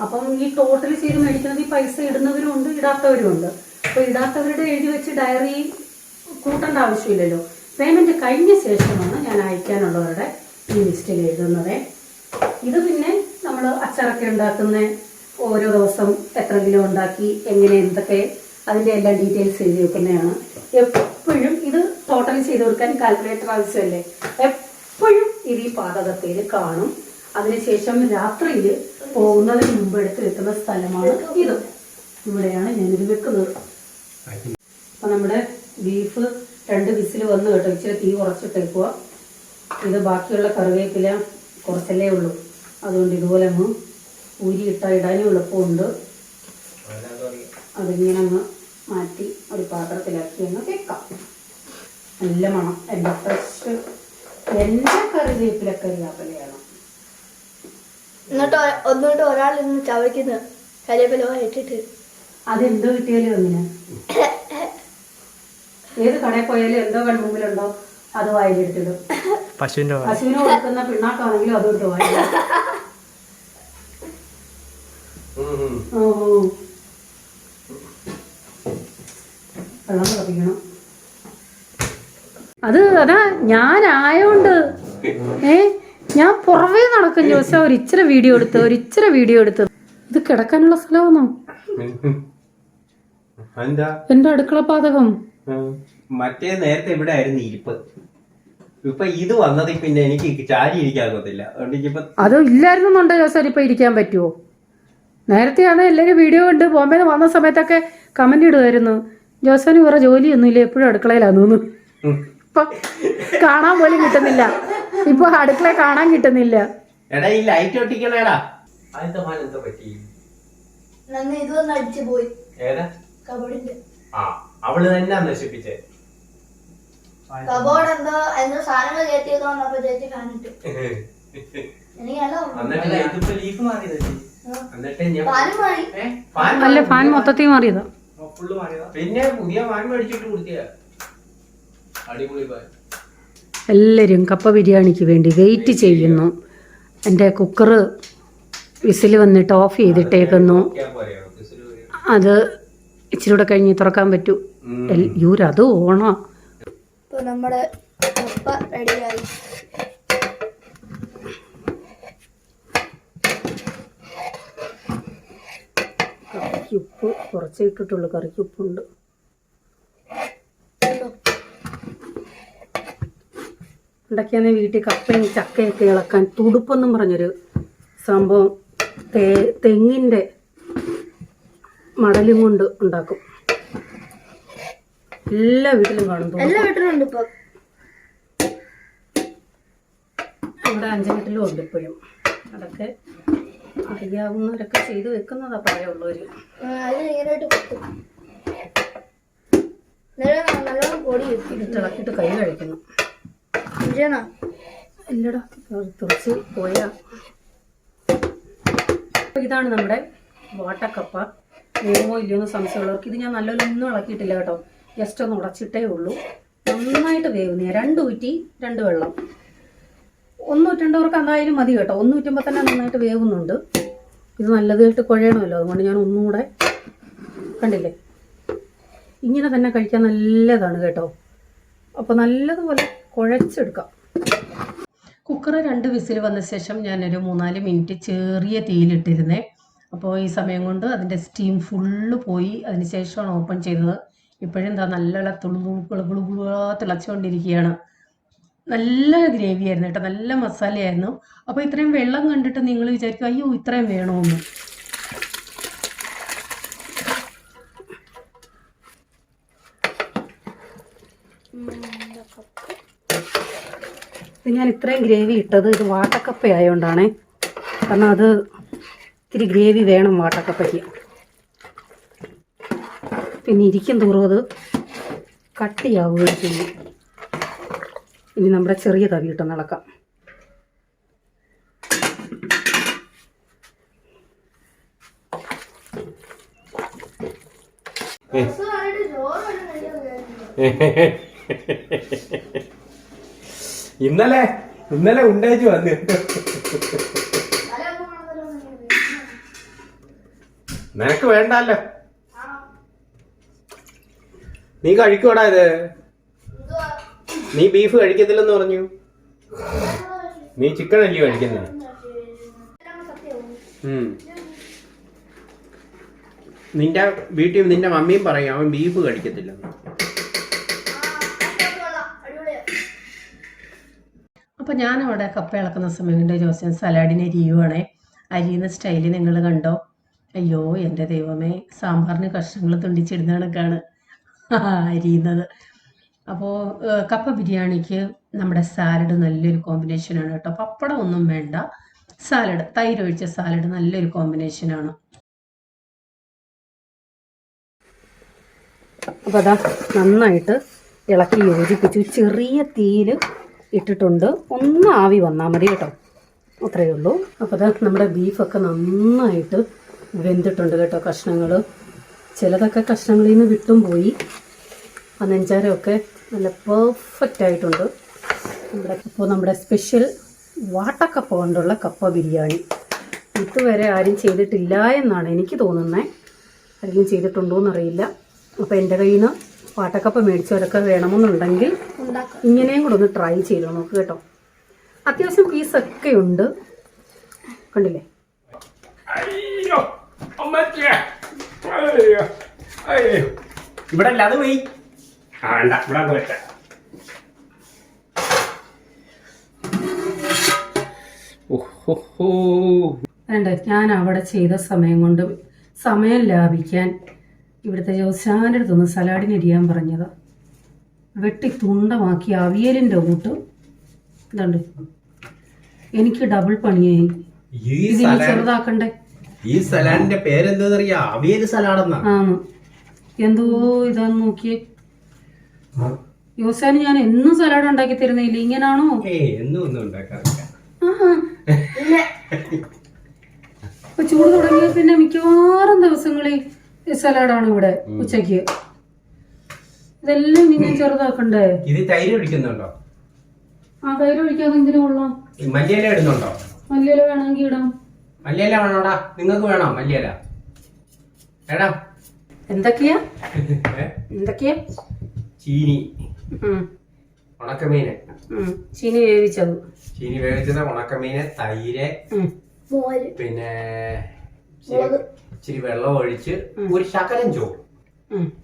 A: അപ്പം ഈ ടോട്ടൽ ചെയ്ത് മേടിക്കുന്നത് ഈ പൈസ ഇടുന്നവരും ഉണ്ട്, ഇടാത്തവരും ഉണ്ട്. അപ്പോൾ ഇടാത്തവരുടെ എഴുതി വെച്ച് ഡയറി കൂട്ടേണ്ട ആവശ്യമില്ലല്ലോ. പേയ്മെൻറ്റ് കഴിഞ്ഞ ശേഷമാണ് ഞാൻ അയക്കാനുള്ളവരുടെ ഈ ലിസ്റ്റിൽ എഴുതുന്നത്. ഇത് പിന്നെ നമ്മൾ അച്ചാറൊക്കെ ഉണ്ടാക്കുന്ന ഓരോ ദിവസം എത്ര കിലോ ഉണ്ടാക്കി എങ്ങനെ എന്തൊക്കെ അതിൻ്റെ എല്ലാം ഡീറ്റെയിൽസ് എഴുതി വെക്കുന്നതാണ്. എപ്പോഴും ഇത് ടോട്ടൽ ചെയ്ത് കൊടുക്കാൻ കാൽക്കുലേറ്റർ ആവശ്യമല്ലേ. എപ്പോഴും ഇത് ഈ പാചകത്തിൽ കാണും. അതിനുശേഷം രാത്രിയിൽ പോകുന്നതിന് മുമ്പ് എടുത്ത് വെക്കുന്ന സ്ഥലമാണ് ഇത്. ഇവിടെയാണ് ഞാനിത് വെക്കുന്നത്. അപ്പം നമ്മുടെ ബീഫ് 2 വിസിൽ വന്ന് കേട്ടോ. ഇച്ചിരി തീ കുറച്ചിട്ടേക്കുക. ഇത് ബാക്കിയുള്ള കറിവേപ്പില കുറച്ചല്ലേ ഉള്ളൂ, അതുകൊണ്ട് ഇതുപോലെ അങ്ങ് ഊരിയിട്ടാൽ ഇടാനും എളുപ്പമുണ്ട്. അതിങ്ങനെ അങ്ങ് മാറ്റി ഒരു പാത്രത്തിലാക്കി അങ്ങ് വെക്കാം. നല്ല മണം. എൻ്റെ ഫ്രഷ് എല്ലാ കറിവേപ്പില കരിയാപ്പലയാണ്.
C: എന്നിട്ട് ഒരാൾ ഇന്ന് ചവയ്ക്കുന്നത് കരിവേപ്പില ഇട്ടിട്ട്
A: അതെന്തോ കിട്ടിയാലും അങ്ങനെ ഏത് കടയിൽ പോയാലും എന്തോ കൺമുമ്പിലുണ്ടോ അത് വായിലെടുത്തിടും. പശുവിന് കൊടുക്കുന്ന പിണ്ണാക്കാണെങ്കിലും അതുകൊണ്ട് വായില്ല. വെള്ളം തിളപ്പിക്കണം. അതാ ഞാനായോണ്ട് ഞാൻ പുറമേ നടക്കും ജോസ. ഒരിച്ചിരി വീഡിയോ എടുത്ത് ഇത് കിടക്കാനുള്ള സ്ഥലമാണോ എന്റെ അടുക്കള പാതകം?
B: മറ്റേ നേരത്തെ ഇവിടെ ആയിരുന്നു ഇരിപ്പ്. ഇപ്പൊ ഇത് വന്നത് പിന്നെ എനിക്ക് ചാരി ഇരിക്കാകത്തില്ല.
A: അത് ഇല്ലായിരുന്നുണ്ടോ ജോസ? ഇപ്പൊ ഇരിക്കാൻ പറ്റുമോ? നേരത്തെയാണ് എല്ലാവരും വീഡിയോ കണ്ട് ബോംബെന്ന് വന്ന സമയത്തൊക്കെ കമന്റ് ഇടുമായിരുന്നു, ജോസഫിന് വേറെ ജോലിയൊന്നുമില്ല, എപ്പോഴും അടുക്കളയിലാന്നു. ഇപ്പൊ കാണാൻ പോലും കിട്ടുന്നില്ല. ഇപ്പൊ അടുക്കള കാണാൻ കിട്ടുന്നില്ല.
B: എടാ ഈ ലൈറ്റ് ഒട്ടിക്കണേടാ.
C: ഇതൊന്നും അടിച്ചു പോയി.
B: ഏതാ
C: കബോർഡിന്റെ?
B: ആ അവള് തന്നെ നശിപ്പിച്ചേ.
C: കബോർഡ് എന്തോ സാധനങ്ങൾ കയറ്റി വന്നപ്പോ ചേച്ചി കാണിട്ട്
A: അല്ല ഫാൻ മൊത്തത്തിൽ മാറിയതാ.
B: പിന്നെ പുതിയ ഫാൻ മേടിച്ചിട്ട് കൊടുത്തിയ അടിപൊളി ഫാൻ.
A: എല്ലാവരും കപ്പ ബിരിയാണിക്ക് വേണ്ടി വെയിറ്റ് ചെയ്യുന്നു. എൻ്റെ കുക്കർ വിസിൽ വന്നിട്ട് ഓഫ് ചെയ്തിട്ടേക്കുന്നു. അത് ഇച്ചിരി കൂടെ കഴിഞ്ഞ് തുറക്കാൻ പറ്റൂ. അത് ഓണോ.
C: ഇപ്പൊ നമ്മുടെ കപ്പ റെഡിയായി.
A: കറിക്ക് ഉപ്പ് കുറച്ചേ ഇട്ടിട്ടുള്ളൂ. കറിക്ക് ഉപ്പുണ്ട്. ഉണ്ടാക്കിയാൽ വീട്ടിൽ കപ്പയും ചക്കയൊക്കെ ഇളക്കാൻ തുടുപ്പെന്നും പറഞ്ഞൊരു സംഭവം തെങ്ങിൻ്റെ മടലും കൊണ്ട് ഉണ്ടാക്കും. എല്ലാ വീട്ടിലും കാണും.
C: എല്ലാ വീട്ടിലും ഉണ്ട്. ഇപ്പൊ
A: ഇവിടെ 5 വീട്ടിലും ഉണ്ട് ഇപ്പോഴും. അതൊക്കെ അറിയാവുന്നവരൊക്കെ ചെയ്ത് വെക്കുന്നതാ പ്രായമുള്ളവര്.
C: നല്ലോണം പൊടി
A: ഇളക്കിയിട്ട് കൈ കഴിക്കണം. ഇല്ലടാ തുറച്ച് പോയാ. ഇതാണ് നമ്മുടെ വാട്ടക്കപ്പ. വേമോ ഇല്ലയോന്ന് സംശയമുള്ളവർക്ക് ഇത് ഞാൻ നല്ലൊന്നും ഇളക്കിയിട്ടില്ല കേട്ടോ. ജസ്റ്റ് ഒന്ന് ഉടച്ചിട്ടേ ഉള്ളൂ. നന്നായിട്ട് വേവുന്ന 2 ഊറ്റി 2 വെള്ളം. 1 ഊറ്റേണ്ടവർക്ക് എന്തായാലും മതി കേട്ടോ. 1 ഊറ്റുമ്പോൾ തന്നെ നന്നായിട്ട് വേവുന്നുണ്ട്. ഇത് നല്ലതായിട്ട് കുഴയണമല്ലോ, അതുകൊണ്ട് ഞാൻ ഒന്നും കൂടെ. കണ്ടില്ലേ, ഇങ്ങനെ തന്നെ കഴിക്കാൻ നല്ലതാണ് കേട്ടോ. അപ്പോൾ നല്ലതുപോലെ കുഴച്ചെടുക്കാം. കുക്കർ 2 വിസിൽ വന്ന ശേഷം ഞാനൊരു 3-4 മിനിറ്റ് ചെറിയ തീയിലിട്ടിരുന്നേ. അപ്പോൾ ഈ സമയം കൊണ്ട് അതിൻ്റെ സ്റ്റീം ഫുള്ള് പോയി. അതിന് ശേഷമാണ് ഓപ്പൺ ചെയ്തത്. ഇപ്പോഴെന്താ നല്ല തിളച്ചുകൊണ്ടിരിക്കുകയാണ്. നല്ല ഗ്രേവി ആയിരുന്നു കേട്ടോ, നല്ല മസാലയായിരുന്നു. അപ്പോൾ ഇത്രയും വെള്ളം കണ്ടിട്ട് നിങ്ങൾ വിചാരിക്കും അയ്യോ ഇത്രയും വേണമെന്ന്. ഞാൻ ഇത്രയും ഗ്രേവി ഇട്ടത് ഇത് വാട്ടക്കപ്പ ആയതുകൊണ്ടാണേ. കാരണം അത് ഇത്തിരി ഗ്രേവി വേണം വാട്ടക്കപ്പയ്ക്ക്. പിന്നെ ഇരിക്കും തോറും അത് കട്ടിയാവുകയും ചെയ്യും. ഇനി നമ്മുടെ ചെറിയ തവി ഇട്ടൊന്ന് ഇളക്കാം.
B: ഇന്നലെ ഉണ്ടാച്ചു വന്ന് നിനക്ക് വേണ്ടല്ലോ. നീ കഴിക്കൂടാ ഇത്? നീ ബീഫ് കഴിക്കത്തില്ലെന്ന് പറഞ്ഞു. നീ ചിക്കൻ അല്ലയോ കഴിക്കുന്നത്? നിന്റെ വീട്ടിൽ നിന്റെ മമ്മിയും പറയും അവൻ ബീഫ് കഴിക്കത്തില്ലെന്ന്.
A: അപ്പോൾ ഞാനവിടെ കപ്പ ഇളക്കുന്ന സമയം കൊണ്ട് ജോസൻ സലാഡിന് അരിയുവാണേ. അരിയുന്ന സ്റ്റൈല് നിങ്ങൾ കണ്ടോ? അയ്യോ എൻ്റെ ദൈവമേ, സാമ്പാറിന് കഷ്ണങ്ങൾ തുണ്ടിച്ചിടുന്ന കണക്കാണ് അരിയുന്നത്. അപ്പോൾ കപ്പ ബിരിയാണിക്ക് നമ്മുടെ സാലഡ് നല്ലൊരു കോമ്പിനേഷനാണ് കേട്ടോ. പപ്പടം ഒന്നും വേണ്ട, സാലഡ്, തൈര് ഒഴിച്ച സാലഡ് നല്ലൊരു കോമ്പിനേഷനാണ്. അപ്പോൾ അതാ നന്നായിട്ട് ഇളക്കി യോജിപ്പിച്ചു. ചെറിയ തീയിൽ ഇട്ടിട്ടുണ്ട്. ഒന്ന് ആവി വന്നാൽ മതി കേട്ടോ, അത്രയേ ഉള്ളൂ. അപ്പോൾ അതാ നമ്മുടെ ബീഫൊക്കെ നന്നായിട്ട് വെന്തിട്ടുണ്ട് കേട്ടോ. കഷ്ണങ്ങൾ ചിലതൊക്കെ കഷ്ണങ്ങളിൽ നിന്ന് വിട്ടും പോയി. ആ നെഞ്ചാരമൊക്കെ നല്ല പെർഫെക്റ്റ് ആയിട്ടുണ്ട്. നമ്മുടെ സ്പെഷ്യൽ വാട്ടക്കപ്പ കൊണ്ടുള്ള കപ്പ ബിരിയാണി ഇതുവരെ ആരും ചെയ്തിട്ടില്ല എന്നാണ് എനിക്ക് തോന്നുന്നത്. ആരെങ്കിലും ചെയ്തിട്ടുണ്ടോ എന്നറിയില്ല. അപ്പോൾ എൻ്റെ കയ്യിൽ നിന്ന് വാട്ടക്കപ്പ മേടിച്ചവരൊക്കെ വേണമെന്നുണ്ടെങ്കിൽ ഇങ്ങനെയും കൂടെ ഒന്ന് ട്രൈ ചെയ്ത് നോക്ക് കേട്ടോ. അത്യാവശ്യം പീസൊക്കെ ഉണ്ട്, കണ്ടില്ലേ?
B: ഇവിടെ അത് പോയി
A: ഞാൻ അവിടെ ചെയ്ത സമയം കൊണ്ട് സമയം ലാഭിക്കാൻ ഇവിടുത്തെ ജോസാൻ്റെ അടുത്തൊന്ന് സലാഡിന് അരിയാൻ പറഞ്ഞത്. വെട്ടി തുണ്ടമാക്കി അവിയലിൻ്റെ കൂട്ട് ഇതുണ്ട്. എനിക്ക് ഡബിൾ പണിയായി. ഇതിന് ചെറുതാക്കണ്ടേ?
B: ഈ സലാഡിന്റെ പേരെന്തോന്നറിയാ? അവിയൽ സലാഡെന്നാ.
A: എന്തോ ഇതാന്ന് നോക്കിയേ. യോസാന് ഞാൻ എന്നും സലാഡ് ഉണ്ടാക്കി തരുന്നില്ല, ഇങ്ങനാണോ? ഇപ്പൊ ചൂട് തുടങ്ങിയ പിന്നെ മിക്കവാറും ദിവസങ്ങളിൽ സലാഡാണ് ഇവിടെ ഉച്ചക്ക്. ഇതെല്ലാം ഇങ്ങനെ ചെറുതാക്കണ്ടേ?
B: ഇത് തൈര് ഒഴിക്കുന്നുണ്ടോ?
A: ആ, തൈര് ഒഴിക്കാതെ എന്തിനു കൊള്ളാം?
B: മല്ലിയില ഇടുന്നുണ്ടോ?
A: മല്ലിയില വേണമെങ്കിൽ ഇടാം.
B: മല്ലിയില വേണോടാ? നിങ്ങൾക്ക് വേണോ മല്ലിയില? എടാ
A: എന്തൊക്കെയാ?
B: ചീനി, ഉണക്കമീന്,
A: ചീനി വേവിച്ചത്,
B: ഉണക്കമീന്, തൈര്, പിന്നെ ഇച്ചിരി വെള്ളം ഒഴിച്ച് ഒരു ശകലം ചോറ്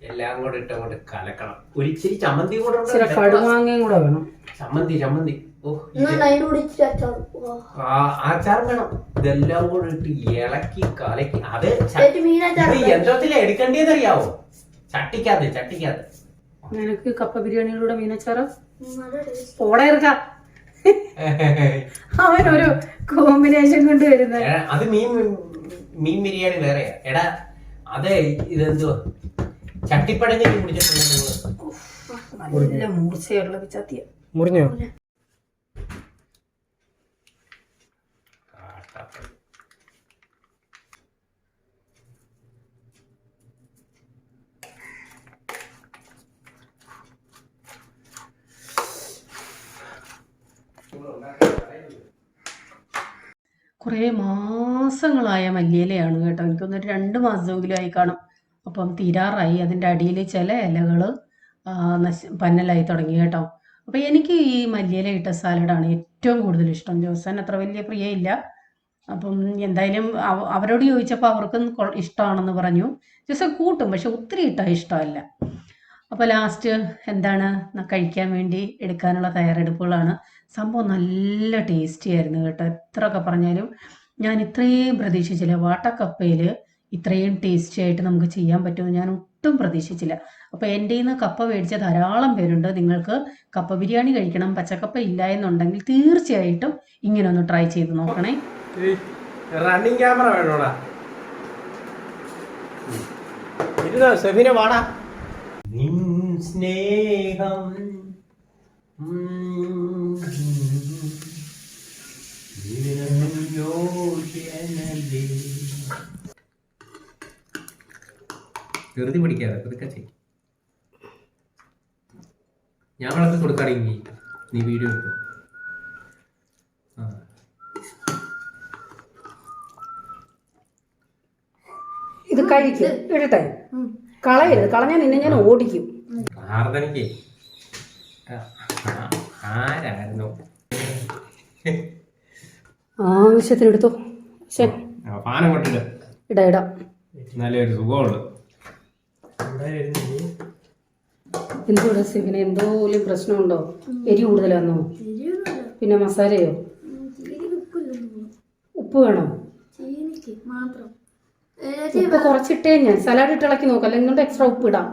B: എല്ലാം കൂടെ ഇട്ടങ്ങോട്ട് കലക്കണം. ഒരു ഇച്ചിരി ചമ്മന്തി കൂടെ,
A: കടുമാങ്ങയും കൂടെ വേണം.
B: ചമ്മന്തി ആച്ചാർ വേണം. ഇതെല്ലാം കൂടെ ഇട്ട് ഇളക്കി കലക്കി. അത് യന്ത്രത്തിലെ എടുക്കേണ്ടതറിയാവോ? ചട്ടിക്കകത്ത്.
A: നിനക്ക് കപ്പ ബിരിയാണിയിലൂടെ മീനച്ചാറ് പോടെ ഇറക്കാം. അവനൊരു കോമ്പിനേഷൻ കൊണ്ട് വരുന്നത്.
B: അത് മീൻ ബിരിയാണി വേറെയാ എടാ. അതെ, ഇതെന്തുവാ ചട്ടിപ്പടഞ്ഞ് കുടിച്ചിട്ടുണ്ടോ?
A: നല്ല മൂർച്ചയായിട്ടുള്ള പിച്ചാത്തിയ.
D: മുറിഞ്ഞോ?
A: കുറേ മാസങ്ങളായ മല്ലിയിലയാണ് കേട്ടോ. എനിക്കൊന്നൊരു 2 മാസമെങ്കിലും ആയി കാണും. അപ്പം തീരാറായി. അതിൻ്റെ അടിയിൽ ചില ഇലകൾ പന്നലായി തുടങ്ങി കേട്ടോ. അപ്പോൾ എനിക്ക് ഈ മല്ലിയില ഇട്ട സാലഡാണ് ഏറ്റവും കൂടുതൽ ഇഷ്ടം. ജോസാൻ അത്ര വലിയ പ്രിയയില്ല. അപ്പം എന്തായാലും അവരോട് ചോദിച്ചപ്പോൾ അവർക്കും ഇഷ്ടമാണെന്ന് പറഞ്ഞു. ജോസൻ കൂട്ടും, പക്ഷെ ഒത്തിരി ഇട്ടാൽ ഇഷ്ടമല്ല. അപ്പോൾ ലാസ്റ്റ് എന്താണ് കഴിക്കാൻ വേണ്ടി എടുക്കാനുള്ള തയ്യാറെടുപ്പുകളാണ്. സംഭവം നല്ല ടേസ്റ്റി ആയിരുന്നു കേട്ടോ. എത്രയൊക്കെ പറഞ്ഞാലും ഞാൻ ഇത്രയും പ്രതീക്ഷിച്ചില്ല. വാട്ടക്കപ്പയിൽ ഇത്രയും ടേസ്റ്റി ആയിട്ട് നമുക്ക് ചെയ്യാൻ പറ്റുമെന്ന് ഞാൻ ഒട്ടും പ്രതീക്ഷിച്ചില്ല. അപ്പോൾ എൻ്റെ നിന്ന് കപ്പ മേടിച്ച ധാരാളം പേരുണ്ട്. നിങ്ങൾക്ക് കപ്പ ബിരിയാണി കഴിക്കണം, പച്ചക്കപ്പ ഇല്ല എന്നുണ്ടെങ്കിൽ തീർച്ചയായിട്ടും ഇങ്ങനെ ഒന്ന് ട്രൈ ചെയ്ത് നോക്കണേ.
B: റണ്ണിങ് ക്യാമറ വേണോടാ. ഇരുന്നോ സെഫിനെ വാടാ. നിൻ സ്നേഹം വെറുതെ പിടിക്കാതെ പതുക്കെ ചെയ്യും. ഞാൻ വളർത്തി കൊടുക്കാണെങ്കിൽ നീ വീഡിയോ എടുത്തു.
A: ഇത് കഴിക്കും ഇടട്ടെ, കളയരുത്. കളഞ്ഞാൽ നിന്നെ ഞാൻ ഓടിക്കും.
B: പ്രാർത്ഥനയ്ക്ക് ആരായിരുന്നു
A: ആവശ്യത്തിന് എടുത്തോ.
B: പാനം കൊട്ടില്ല.
A: ഇടാം ഇടാം.
B: നല്ലൊരു സുഖമുള്ളു.
A: എന്തുകൂടെ സിവിന് എന്തോലും പ്രശ്നമുണ്ടോ? എരി കൂടുതലാന്നോ? പിന്നെ മസാലയോ? ഉപ്പ് വേണോ? ഉപ്പ് കുറച്ചിട്ടേ ഞാൻ സലാഡ് ഇട്ട് ഇളക്കി നോക്കാം, അല്ലെങ്കിൽ എക്സ്ട്രാ ഉപ്പ് ഇടാം.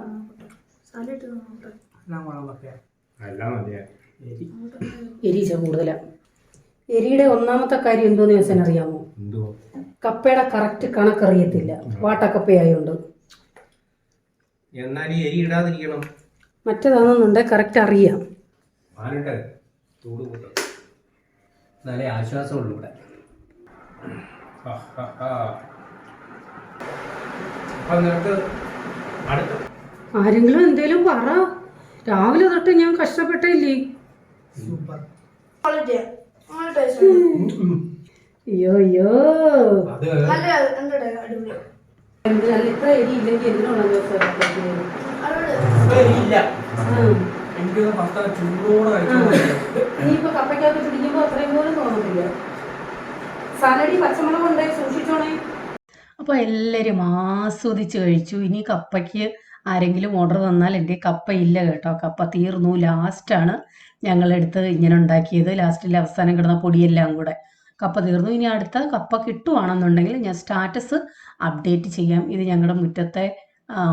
A: എരി കൂടുതലാ. എരിയുടെ ഒന്നാമത്തെ കാര്യം എന്തോന്ന് ചോദിച്ചാൽ അറിയാമോ? കപ്പയുടെ കറക്റ്റ് കണക്കറിയത്തില്ല, വാട്ടക്കപ്പയായോണ്ട്.
B: എന്നാലും എരി ഇടാതിരിക്കണം.
A: മറ്റേതാണെന്നുണ്ടെങ്കിൽ കറക്റ്റ് അറിയാം.
B: നല്ല ആശ്വാസമുള്ളൂ ഇവിടെ.
A: ആരെങ്കിലും എന്തേലും പറ. രാവിലെ തൊട്ട് ഞാൻ കഷ്ടപ്പെട്ടില്ലേ. അയ്യോ അയ്യോ, ഇത്ര എരി ഇല്ലെങ്കിൽ എന്തിനാണോ ഇനിയിപ്പോ കപ്പയ്ക്കകത്ത് പിടിക്കുമ്പോ അത്രയും പോലും തോന്നുന്നില്ല. സാലഡി പച്ചമുളക് ഉണ്ടായി സൂക്ഷിച്ചോണേ. അപ്പോൾ എല്ലാവരും ആസ്വദിച്ച് കഴിച്ചു. ഇനി കപ്പയ്ക്ക് ആരെങ്കിലും ഓർഡർ തന്നാൽ എൻ്റെ കപ്പ ഇല്ല കേട്ടോ, കപ്പ തീർന്നു. ലാസ്റ്റാണ് ഞങ്ങളെടുത്ത് ഇങ്ങനെ ഉണ്ടാക്കിയത്. ലാസ്റ്റിൽ അവസാനം കിടന്ന പൊടിയെല്ലാം കൂടെ കപ്പ തീർന്നു. ഇനി അടുത്ത കപ്പ കിട്ടുവാണെന്നുണ്ടെങ്കിൽ ഞാൻ സ്റ്റാറ്റസ് അപ്ഡേറ്റ് ചെയ്യാം. ഇത് ഞങ്ങളുടെ മുറ്റത്തെ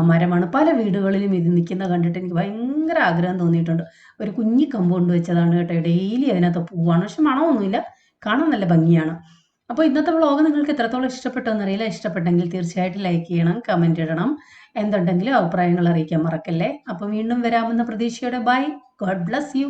A: മരമാണ്. പല വീടുകളിലും ഇത് നിൽക്കുന്ന കണ്ടിട്ട് എനിക്ക് ഭയങ്കര ആഗ്രഹം തോന്നിയിട്ടുണ്ട്. ഒരു കുഞ്ഞി കമ്പ് കൊണ്ട് വെച്ചതാണ് കേട്ടോ. ഡെയിലി അതിനകത്ത് പൂവാണ്, പക്ഷെ മണമൊന്നുമില്ല, കാണാൻ നല്ല ഭംഗിയാണ്. അപ്പോൾ ഇന്നത്തെ വ്ളോഗ് നിങ്ങൾക്ക് എത്രത്തോളം ഇഷ്ടപ്പെട്ടെന്നറിയില്ല. ഇഷ്ടപ്പെട്ടെങ്കിൽ തീർച്ചയായിട്ടും ലൈക്ക് ചെയ്യണം, കമൻറ്റ് ഇടണം. എന്തുണ്ടെങ്കിലും അഭിപ്രായങ്ങൾ അറിയിക്കാൻ മറക്കല്ലേ. അപ്പോൾ വീണ്ടും വരാമെന്ന പ്രതീക്ഷയോടെ ബൈ. God bless you.